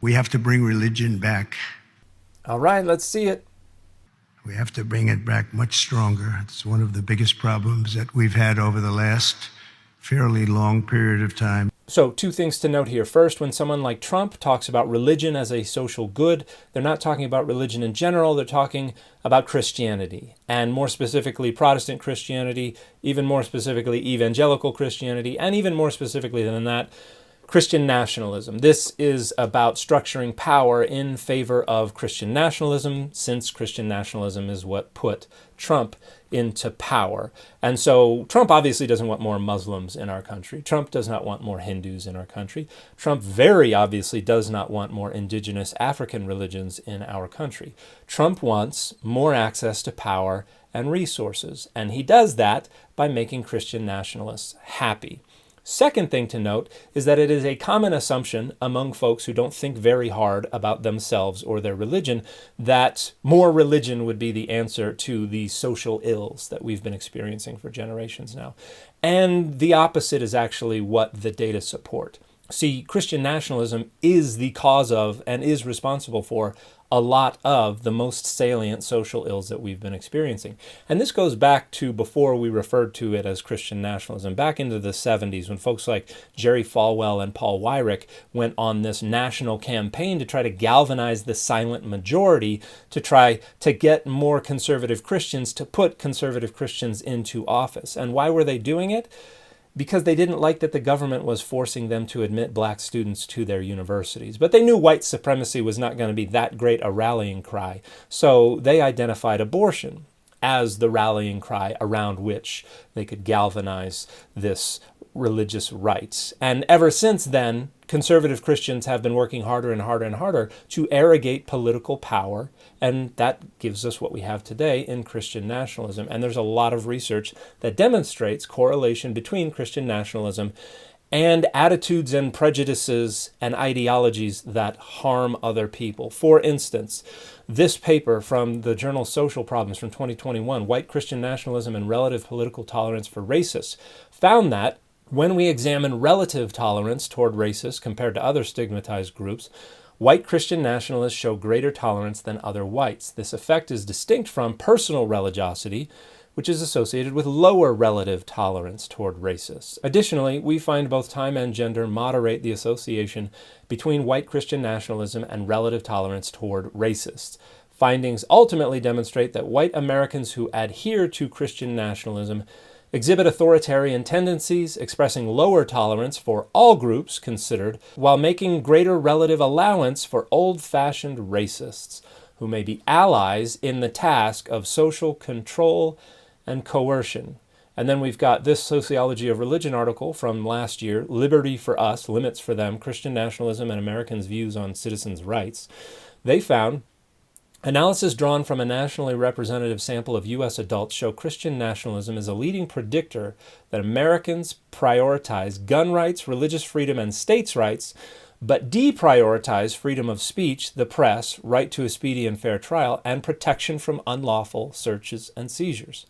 We have to bring religion back. All right, let's see it. We have to bring it back much stronger. It's one of the biggest problems that we've had over the last fairly long period of time. So, two things to note here. First, when someone like Trump talks about religion as a social good, they're not talking about religion in general, they're talking about Christianity, and more specifically Protestant Christianity, even more specifically evangelical Christianity, and even more specifically than that, Christian nationalism. This is about structuring power in favor of Christian nationalism, since Christian nationalism is what put Trump into power. And so Trump obviously doesn't want more Muslims in our country. Trump does not want more Hindus in our country. Trump very obviously does not want more indigenous African religions in our country. Trump wants more access to power and resources, and he does that by making Christian nationalists happy. Second thing to note is that it is a common assumption among folks who don't think very hard about themselves or their religion that more religion would be the answer to the social ills that we've been experiencing for generations now. And the opposite is actually what the data support. See, Christian nationalism is the cause of and is responsible for a lot of the most salient social ills that we've been experiencing. And this goes back to before we referred to it as Christian nationalism, back into the 70s when folks like Jerry Falwell and Paul Weyrich went on this national campaign to try to galvanize the silent majority to try to get more conservative Christians to put conservative Christians into office. And why were they doing it? Because they didn't like that the government was forcing them to admit black students to their universities. But they knew white supremacy was not going to be that great a rallying cry. So they identified abortion as the rallying cry around which they could galvanize this religious rights. And ever since then, conservative Christians have been working harder and harder and harder to arrogate political power, and that gives us what we have today in Christian nationalism. And there's a lot of research that demonstrates correlation between Christian nationalism and attitudes and prejudices and ideologies that harm other people. For instance, this paper from the journal Social Problems from 2021, White Christian Nationalism and Relative Political Tolerance for Racists, found that when we examine relative tolerance toward racists compared to other stigmatized groups, white Christian nationalists show greater tolerance than other whites. This effect is distinct from personal religiosity, which is associated with lower relative tolerance toward racists. Additionally, we find both time and gender moderate the association between white Christian nationalism and relative tolerance toward racists. Findings ultimately demonstrate that white Americans who adhere to Christian nationalism exhibit authoritarian tendencies, expressing lower tolerance for all groups considered, while making greater relative allowance for old-fashioned racists, who may be allies in the task of social control and coercion. And then we've got this Sociology of Religion article from last year, Liberty for Us, Limits for Them, Christian Nationalism and Americans' Views on Citizens' Rights. They found analysis drawn from a nationally representative sample of U.S. adults show Christian nationalism is a leading predictor that Americans prioritize gun rights, religious freedom, and states' rights, but deprioritize freedom of speech, the press, right to a speedy and fair trial, and protection from unlawful searches and seizures.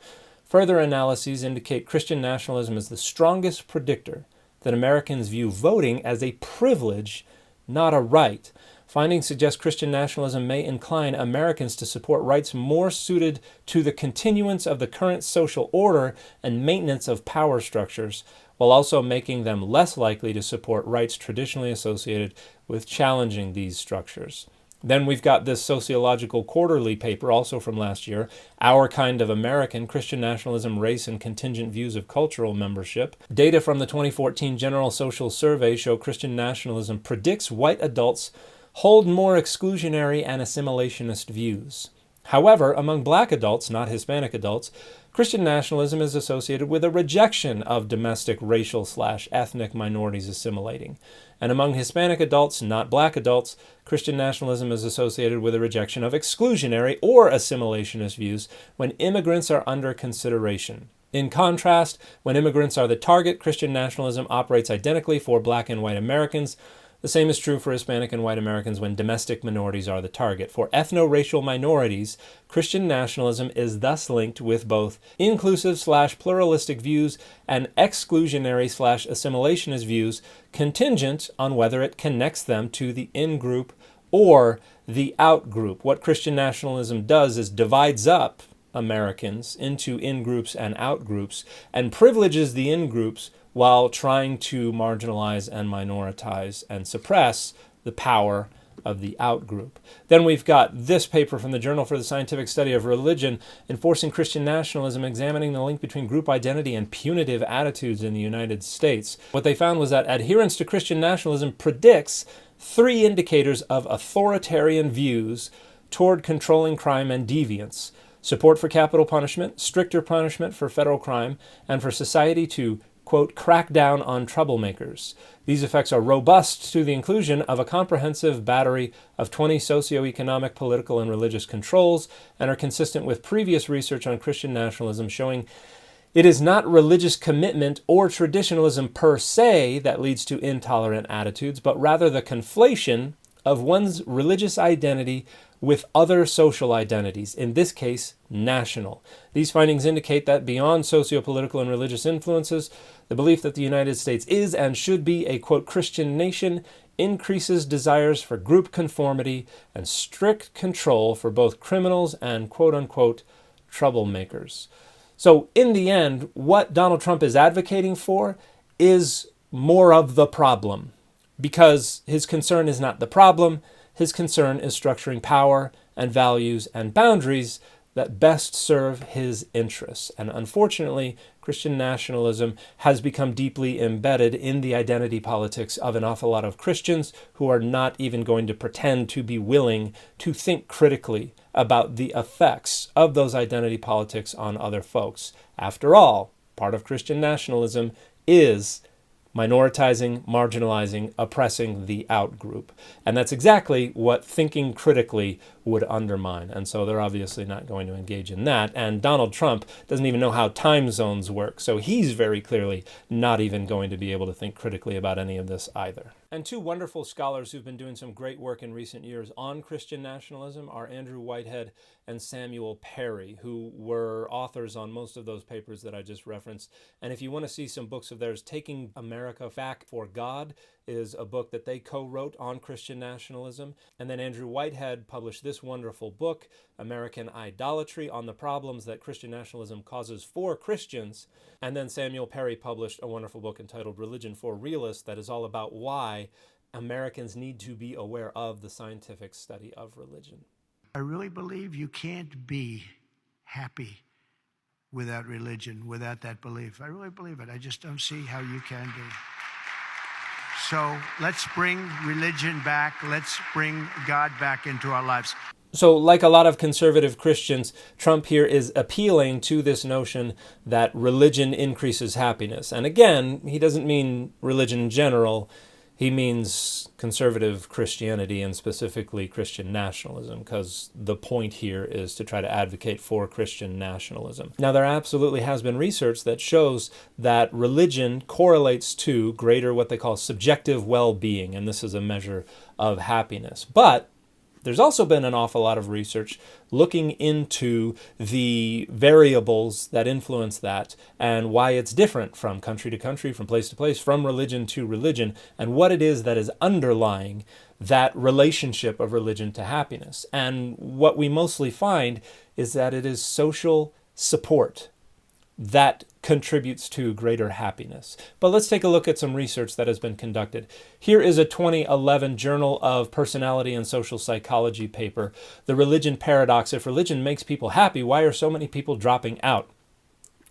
Further analyses indicate Christian nationalism is the strongest predictor that Americans view voting as a privilege, not a right. Findings suggest Christian nationalism may incline Americans to support rights more suited to the continuance of the current social order and maintenance of power structures, while also making them less likely to support rights traditionally associated with challenging these structures. Then we've got this Sociological Quarterly paper, also from last year, Our Kind of American, Christian Nationalism, Race, and Contingent Views of Cultural Membership. Data from the 2014 General Social Survey show Christian nationalism predicts white adults hold more exclusionary and assimilationist views. However, among black adults, not Hispanic adults, Christian nationalism is associated with a rejection of domestic racial/ethnic minorities assimilating. And among Hispanic adults, not black adults, Christian nationalism is associated with a rejection of exclusionary or assimilationist views when immigrants are under consideration. In contrast, when immigrants are the target, Christian nationalism operates identically for black and white Americans, The same is true for Hispanic and white Americans when domestic minorities are the target. For ethno-racial minorities, Christian nationalism is thus linked with both inclusive/pluralistic views and exclusionary/assimilationist views, contingent on whether it connects them to the in-group or the out-group. What Christian nationalism does is divides up Americans into in-groups and out-groups and privileges the in-groups while trying to marginalize and minoritize and suppress the power of the out-group. Then we've got this paper from the Journal for the Scientific Study of Religion, Enforcing Christian Nationalism, examining the link between group identity and punitive attitudes in the United States. What they found was that adherence to Christian nationalism predicts 3 indicators of authoritarian views toward controlling crime and deviance: support for capital punishment, stricter punishment for federal crime, and for society to, quote, crack down on troublemakers. These effects are robust to the inclusion of a comprehensive battery of 20 socioeconomic, political, and religious controls, and are consistent with previous research on Christian nationalism showing it is not religious commitment or traditionalism per se that leads to intolerant attitudes, but rather the conflation of one's religious identity with other social identities, in this case, national. These findings indicate that beyond socio-political and religious influences, the belief that the United States is and should be a, quote, Christian nation increases desires for group conformity and strict control for both criminals and, quote unquote, troublemakers. So in the end, what Donald Trump is advocating for is more of the problem, because his concern is not the problem. His concern is structuring power and values and boundaries that best serve his interests. And unfortunately, Christian nationalism has become deeply embedded in the identity politics of an awful lot of Christians who are not even going to pretend to be willing to think critically about the effects of those identity politics on other folks. After all, part of Christian nationalism is minoritizing, marginalizing, oppressing the out-group. And that's exactly what thinking critically would undermine. And so they're obviously not going to engage in that. And Donald Trump doesn't even know how time zones work. So he's very clearly not even going to be able to think critically about any of this either. And 2 wonderful scholars who've been doing some great work in recent years on Christian nationalism are Andrew Whitehead and Samuel Perry, who were authors on most of those papers that I just referenced. And if you want to see some books of theirs, Taking America Back for God is a book that they co-wrote on Christian nationalism. And then Andrew Whitehead published this wonderful book, American Idolatry, on the problems that Christian nationalism causes for Christians. And then Samuel Perry published a wonderful book entitled Religion for Realists that is all about why Americans need to be aware of the scientific study of religion. I really believe you can't be happy without religion, without that belief. I really believe it. I just don't see how you can be. So let's bring religion back. Let's bring God back into our lives. So like a lot of conservative Christians, Trump here is appealing to this notion that religion increases happiness. And again, he doesn't mean religion in general. He means conservative Christianity and specifically Christian nationalism, because the point here is to try to advocate for Christian nationalism. Now, there absolutely has been research that shows that religion correlates to greater what they call subjective well-being, and this is a measure of happiness. But there's also been an awful lot of research looking into the variables that influence that and why it's different from country to country, from place to place, from religion to religion, and what it is that is underlying that relationship of religion to happiness. And what we mostly find is that it is social support that contributes to greater happiness. But let's take a look at some research that has been conducted. Here is a 2011 Journal of Personality and Social Psychology paper, The Religion Paradox. If religion makes people happy, why are so many people dropping out?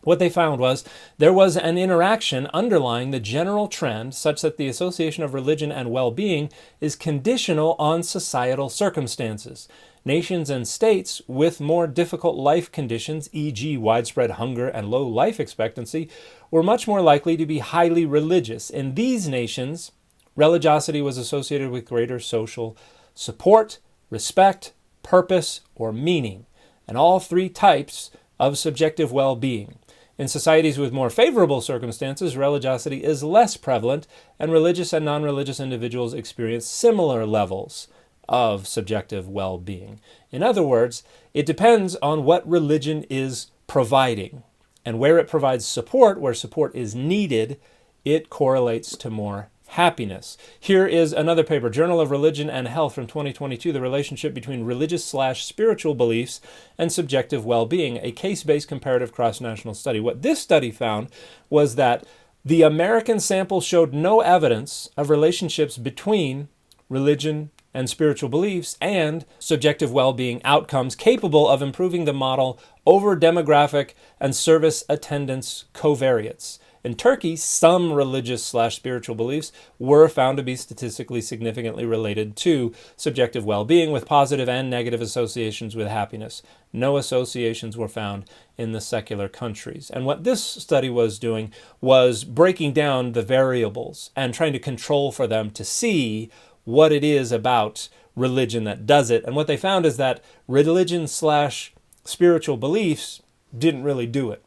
What they found was there was an interaction underlying the general trend such that the association of religion and well-being is conditional on societal circumstances. Nations and states with more difficult life conditions, e.g. widespread hunger and low life expectancy, were much more likely to be highly religious. In these nations, religiosity was associated with greater social support, respect, purpose, or meaning, and all 3 types of subjective well-being. In societies with more favorable circumstances, religiosity is less prevalent, and religious and non-religious individuals experience similar levels of subjective well-being. In other words, it depends on what religion is providing. And where it provides support, where support is needed, it correlates to more happiness. Here is another paper, Journal of Religion and Health from 2022, the relationship between religious/spiritual beliefs and subjective well-being, a case-based comparative cross-national study. What this study found was that the American sample showed no evidence of relationships between religion and spiritual beliefs and subjective well-being outcomes capable of improving the model over demographic and service attendance covariates. In Turkey, some religious/spiritual beliefs were found to be statistically significantly related to subjective well-being, with positive and negative associations with happiness. No associations were found in the secular countries. And what this study was doing was breaking down the variables and trying to control for them to see what it is about religion that does it. And what they found is that religion/spiritual beliefs didn't really do it.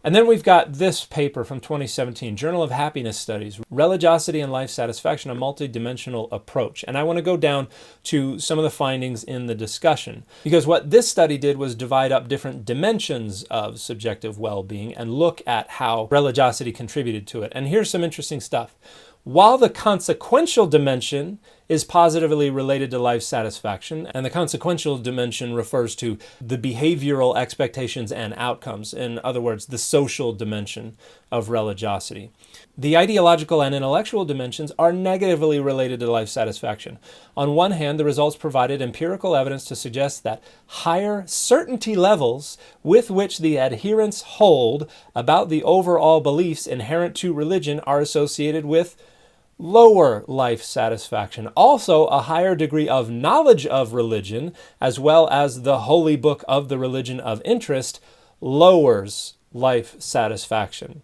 And then we've got this paper from 2017, Journal of Happiness Studies, Religiosity and Life Satisfaction, a Multidimensional Approach. And I want to go down to some of the findings in the discussion, because what this study did was divide up different dimensions of subjective well-being and look at how religiosity contributed to it. And here's some interesting stuff. While the consequential dimension is positively related to life satisfaction, and the consequential dimension refers to the behavioral expectations and outcomes, in other words, the social dimension of religiosity. The ideological and intellectual dimensions are negatively related to life satisfaction. On one hand, the results provided empirical evidence to suggest that higher certainty levels with which the adherents hold about the overall beliefs inherent to religion are associated with lower life satisfaction. Also, a higher degree of knowledge of religion, as well as the holy book of the religion of interest, lowers life satisfaction.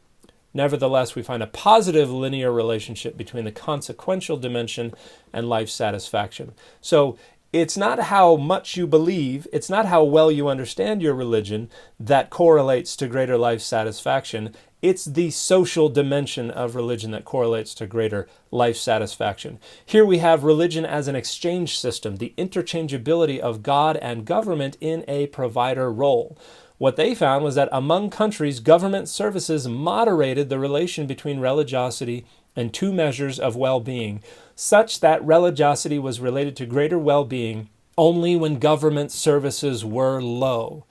Nevertheless, we find a positive linear relationship between the consequential dimension and life satisfaction. So it's not how much you believe, it's not how well you understand your religion that correlates to greater life satisfaction. It's the social dimension of religion that correlates to greater life satisfaction. Here we have religion as an exchange system, the interchangeability of God and government in a provider role. What they found was that among countries, government services moderated the relation between religiosity and two measures of well-being, such that religiosity was related to greater well-being only when government services were low.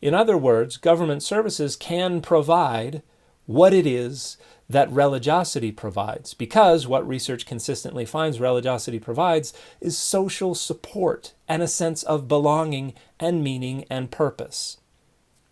In other words, government services can provide what it is that religiosity provides, because what research consistently finds religiosity provides is social support and a sense of belonging and meaning and purpose.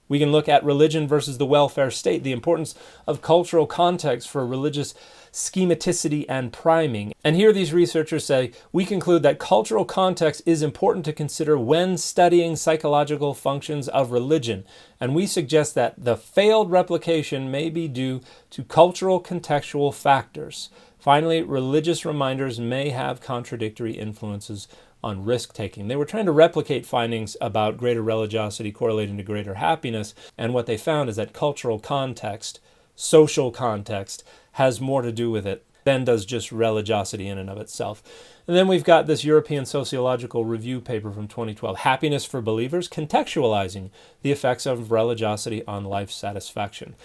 We can look at religion versus the welfare state, the importance of cultural context for religious schematicity and priming. And here these researchers say, we conclude that cultural context is important to consider when studying psychological functions of religion. And we suggest that the failed replication may be due to cultural contextual factors. Finally, religious reminders may have contradictory influences on risk-taking. They were trying to replicate findings about greater religiosity correlating to greater happiness, and what they found is that cultural context, social context, has more to do with it than does just religiosity in and of itself. And then we've got this European Sociological Review paper from 2012, Happiness for Believers, Contextualizing the Effects of Religiosity on Life Satisfaction.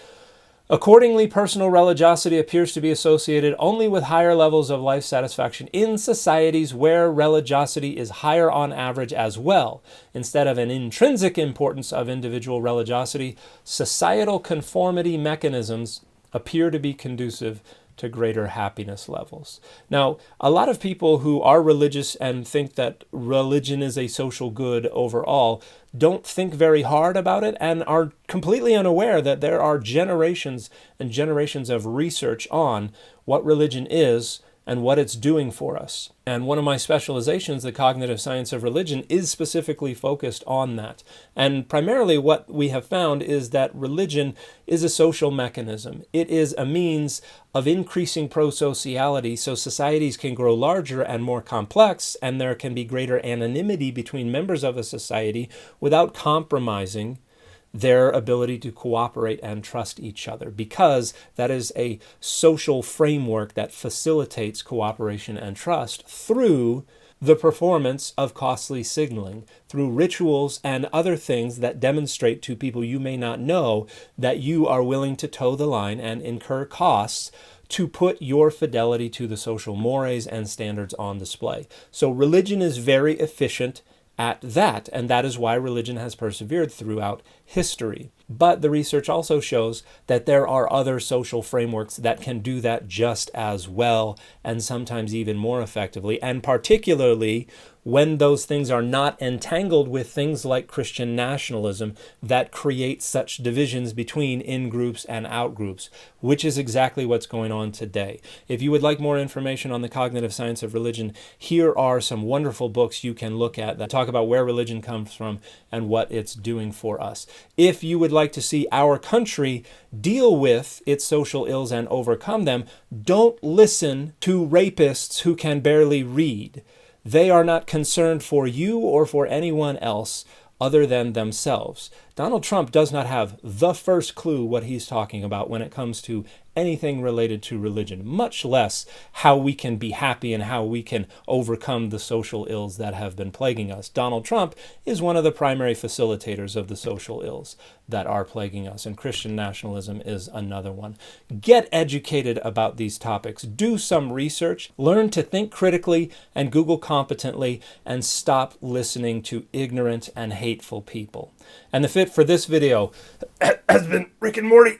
Accordingly, personal religiosity appears to be associated only with higher levels of life satisfaction in societies where religiosity is higher on average as well. Instead of an intrinsic importance of individual religiosity, societal conformity mechanisms appear to be conducive to greater happiness levels. Now, a lot of people who are religious and think that religion is a social good overall don't think very hard about it and are completely unaware that there are generations and generations of research on what religion is and what it's doing for us. And one of my specializations, the cognitive science of religion, is specifically focused on that. And primarily what we have found is that religion is a social mechanism. It is a means of increasing prosociality so societies can grow larger and more complex, and there can be greater anonymity between members of a society without compromising their ability to cooperate and trust each other, because that is a social framework that facilitates cooperation and trust through the performance of costly signaling, through rituals and other things that demonstrate to people you may not know that you are willing to toe the line and incur costs to put your fidelity to the social mores and standards on display. So religion is very efficient at that, and that is why religion has persevered throughout history. But the research also shows that there are other social frameworks that can do that just as well, and sometimes even more effectively, and particularly when those things are not entangled with things like Christian nationalism that create such divisions between in-groups and out-groups, which is exactly what's going on today. If you would like more information on the cognitive science of religion, here are some wonderful books you can look at that talk about where religion comes from and what it's doing for us. If you would like to see our country deal with its social ills and overcome them, don't listen to rapists who can barely read. They are not concerned for you or for anyone else other than themselves. Donald Trump does not have the first clue what he's talking about when it comes to anything related to religion, much less how we can be happy and how we can overcome the social ills that have been plaguing us. Donald Trump is one of the primary facilitators of the social ills that are plaguing us, and Christian nationalism is another one. Get educated about these topics. Do some research. Learn to think critically and Google competently, and stop listening to ignorant and hateful people. And the fit for this video has been Rick and Morty.